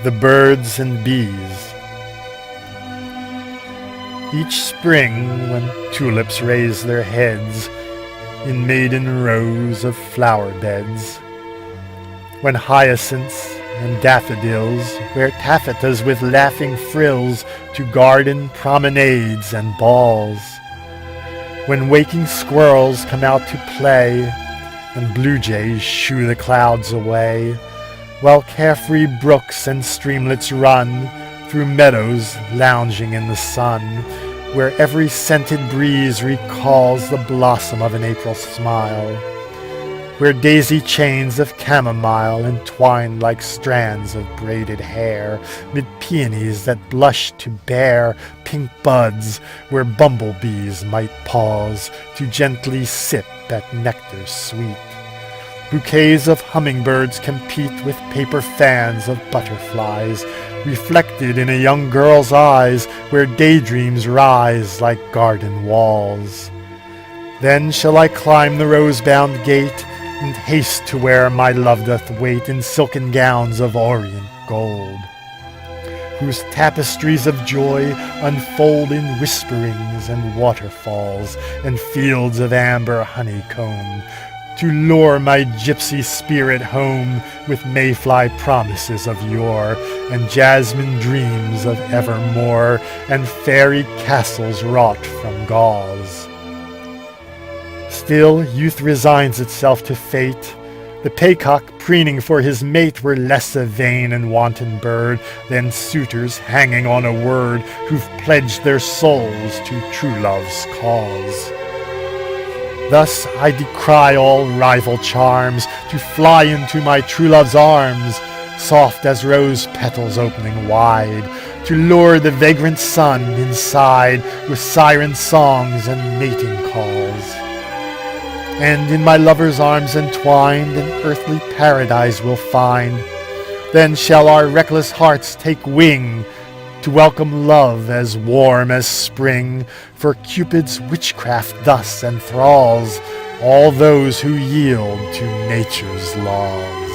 The birds and bees. Each spring, when tulips raise their heads in maiden rows of flower beds, when hyacinths and daffodils wear taffetas with laughing frills to garden promenades and balls, when waking squirrels come out to play and blue jays shoo the clouds away, while carefree brooks and streamlets run through meadows lounging in the sun, where every scented breeze recalls the blossom of an April smile, where daisy chains of chamomile entwine like strands of braided hair, mid peonies that blush to bear pink buds, where bumblebees might pause to gently sip at nectar sweet. Bouquets of hummingbirds compete with paper fans of butterflies, reflected in a young girl's eyes, where daydreams rise like garden walls. Then shall I climb the rose-bound gate, and haste to where my love doth wait in silken gowns of orient gold, whose tapestries of joy unfold in whisperings and waterfalls and fields of amber honeycomb, to lure my gypsy spirit home with mayfly promises of yore, and jasmine dreams of evermore, and fairy castles wrought from gauze. Still youth resigns itself to fate. The paycock preening for his mate were less a vain and wanton bird than suitors hanging on a word who've pledged their souls to true love's cause. Thus I decry all rival charms to fly into my true love's arms, soft as rose petals opening wide, to lure the vagrant sun inside with siren songs and mating calls. And in my lover's arms entwined, an earthly paradise we'll find. Then shall our reckless hearts take wing to welcome love as warm as spring, for Cupid's witchcraft thus enthralls all those who yield to nature's laws.